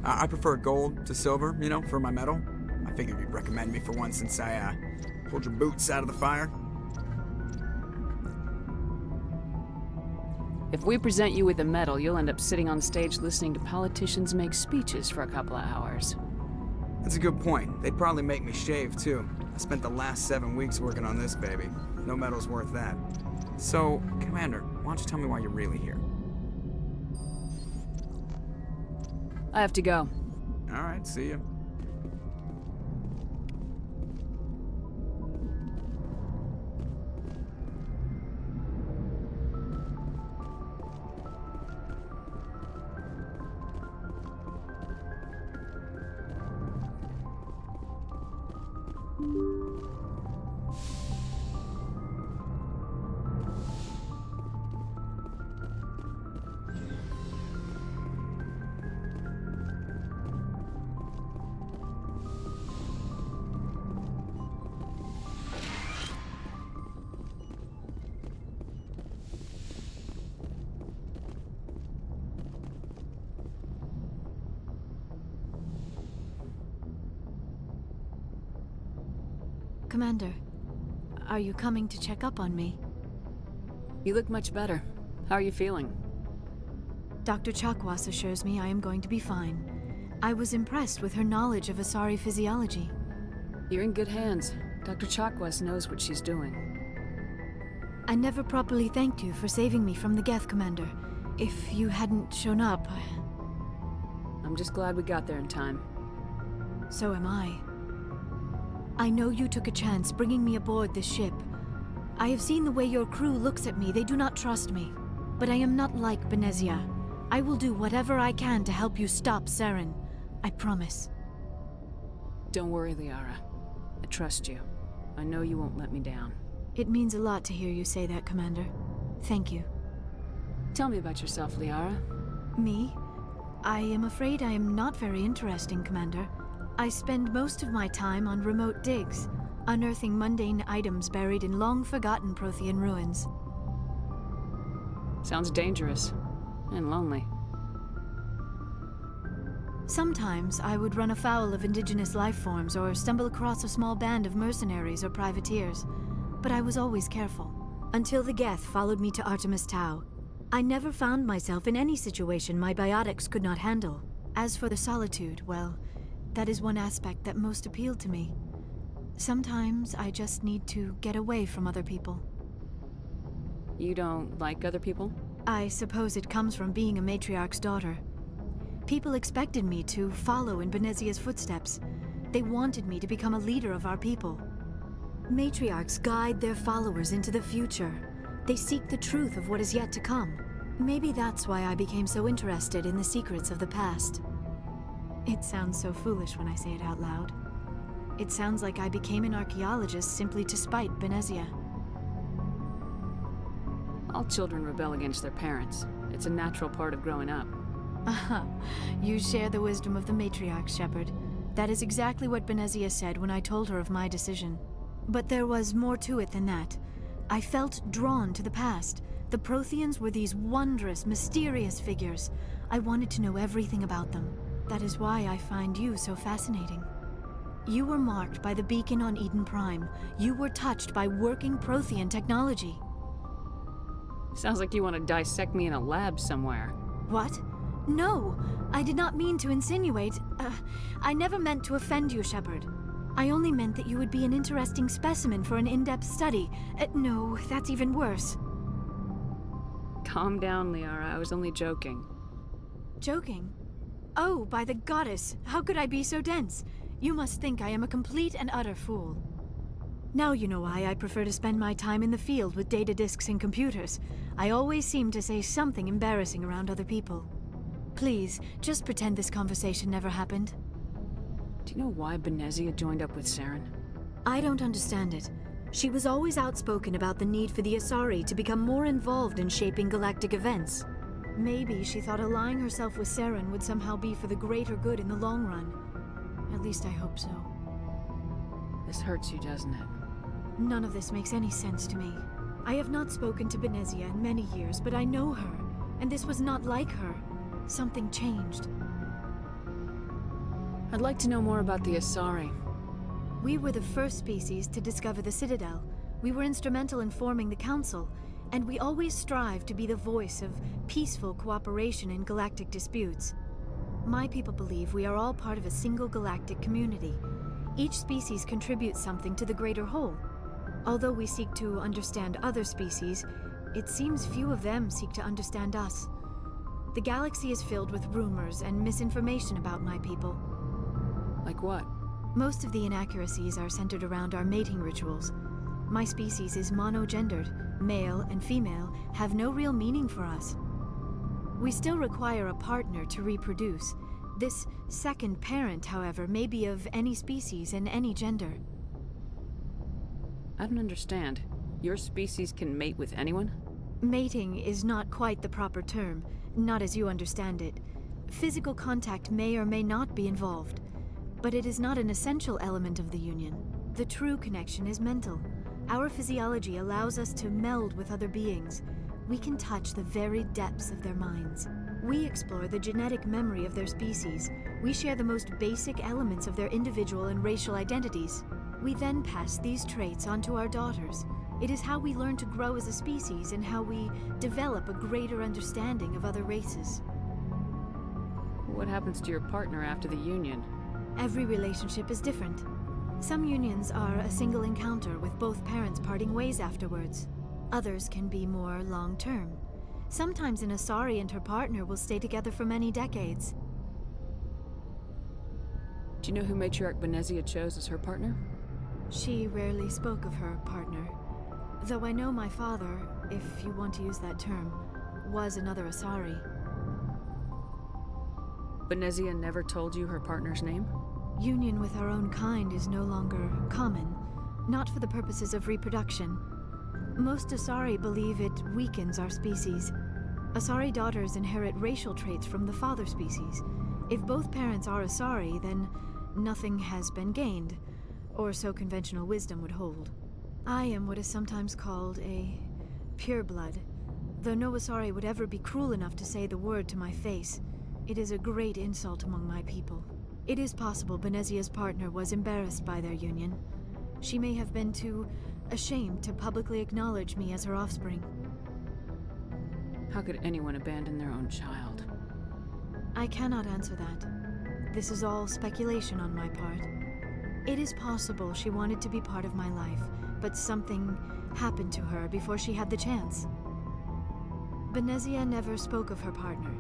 I prefer gold to silver, you know, for my medal. I figured you'd recommend me for one since I, pulled your boots out of the fire. If we present you with a medal, you'll end up sitting on stage listening to politicians make speeches for a couple of hours. That's a good point. They'd probably make me shave, too. I spent the last 7 weeks working on this baby. No medal's worth that. So, Commander, why don't you tell me why you're really here? I have to go. All right, see ya. Commander, are you coming to check up on me? You look much better. How are you feeling? Dr. Chakwas assures me I am going to be fine. I was impressed with her knowledge of Asari physiology. You're in good hands. Dr. Chakwas knows what she's doing. I never properly thanked you for saving me from the Geth, Commander. If you hadn't shown up... I'm just glad we got there in time. So am I. I know you took a chance bringing me aboard this ship. I have seen the way your crew looks at me. They do not trust me. but I am not like Benezia. I will do whatever I can to help you stop Saren. I promise. Don't worry, Liara. I trust you. I know you won't let me down. It means a lot to hear you say that, Commander. Thank you. Tell me about yourself, Liara. Me? I am afraid I am not very interesting, Commander. I spend most of my time on remote digs, unearthing mundane items buried in long-forgotten Prothean ruins. Sounds dangerous. And lonely. Sometimes I would run afoul of indigenous life forms or stumble across a small band of mercenaries or privateers, but I was always careful. Until the Geth followed me to Artemis Tau. I never found myself in any situation my biotics could not handle. As for the solitude, well, that is one aspect that most appealed to me. Sometimes I just need to get away from other people. You don't like other people? I suppose it comes from being a matriarch's daughter. People expected me to follow in Benezia's footsteps. They wanted me to become a leader of our people. Matriarchs guide their followers into the future. They seek the truth of what is yet to come. Maybe that's why I became so interested in the secrets of the past. It sounds so foolish when I say it out loud. It sounds like I became an archaeologist simply to spite Benezia. All children rebel against their parents. It's a natural part of growing up. Aha, you share the wisdom of the matriarch, Shepard. That is exactly what Benezia said when I told her of my decision. But there was more to it than that. I felt drawn to the past. The Protheans were these wondrous, mysterious figures. I wanted to know everything about them. That is why I find you so fascinating. You were marked by the beacon on Eden Prime. You were touched by working Prothean technology. Sounds like you want to dissect me in a lab somewhere. What? No, I did not mean to insinuate. I never meant to offend you, Shepard. I only meant that you would be an interesting specimen for an in-depth study. No, that's even worse. Calm down, Liara. I was only joking. Joking? Oh, by the goddess, how could I be so dense? You must think I am a complete and utter fool. Now you know why I prefer to spend my time in the field with data disks and computers. I always seem to say something embarrassing around other people. Please, just pretend this conversation never happened. Do you know why Benezia joined up with Saren? I don't understand it. She was always outspoken about the need for the Asari to become more involved in shaping galactic events. Maybe she thought allying herself with Saren would somehow be for the greater good in the long run. At least I hope so. This hurts you, doesn't it? None of this makes any sense to me. I have not spoken to Benezia in many years, but I know her, and this was not like her. Something changed. I'd like to know more about the Asari. We were the first species to discover the Citadel. We were instrumental in forming the Council, and we always strive to be the voice of peaceful cooperation in galactic disputes. My people believe we are all part of a single galactic community. Each species contributes something to the greater whole. Although we seek to understand other species, it seems few of them seek to understand us. The galaxy is filled with rumors and misinformation about my people. Like what? Most of the inaccuracies are centered around our mating rituals. My species is monogendered. Male and female have no real meaning for us. We still require a partner to reproduce. This second parent, however, may be of any species and any gender. I don't understand. Your species can mate with anyone? Mating is not quite the proper term, not as you understand it. Physical contact may or may not be involved, but it is not an essential element of the union. The true connection is mental. Our physiology allows us to meld with other beings. We can touch the very depths of their minds. We explore the genetic memory of their species. We share the most basic elements of their individual and racial identities. We then pass these traits on to our daughters. It is how we learn to grow as a species and how we develop a greater understanding of other races. What happens to your partner after the union? Every relationship is different. Some unions are a single encounter with both parents parting ways afterwards. Others can be more long-term. Sometimes an Asari and her partner will stay together for many decades. Do you know who Matriarch Benezia chose as her partner? She rarely spoke of her partner. Though I know my father, if you want to use that term, was another Asari. Benezia never told you her partner's name? Union with our own kind is no longer common, not for the purposes of reproduction. Most Asari believe it weakens our species. Asari daughters inherit racial traits from the father species. If both parents are Asari, then nothing has been gained, or so conventional wisdom would hold. I am what is sometimes called a pureblood, though no Asari would ever be cruel enough to say the word to my face. It is a great insult among my people. It is possible Benezia's partner was embarrassed by their union. She may have been too ashamed to publicly acknowledge me as her offspring. How could anyone abandon their own child? I cannot answer that. This is all speculation on my part. It is possible she wanted to be part of my life, but something happened to her before she had the chance. Benezia never spoke of her partner.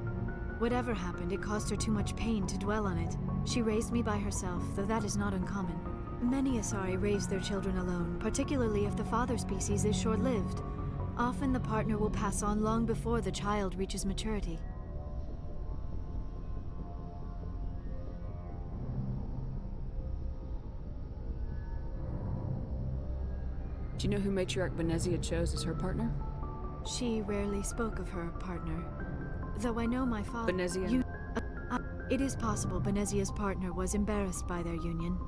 Whatever happened, it caused her too much pain to dwell on it. She raised me by herself, though that is not uncommon. Many Asari raise their children alone, particularly if the father species is short-lived. Often the partner will pass on long before the child reaches maturity. Do you know who Matriarch Benezia chose as her partner? She rarely spoke of her partner, though I know my father... Benezia? It is possible Benezia's partner was embarrassed by their union.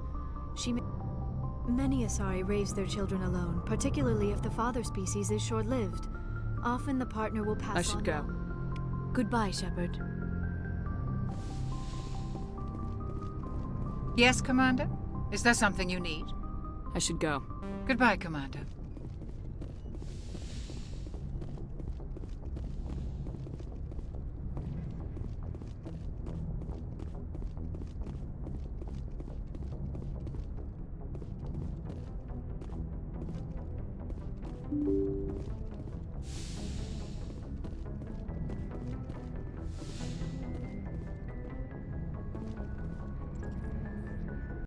Many Asari raise their children alone, particularly if the father species is short-lived. Often the partner will pass on... I should go. Goodbye, Shepard. Yes, Commander? Is there something you need? I should go. Goodbye, Commander.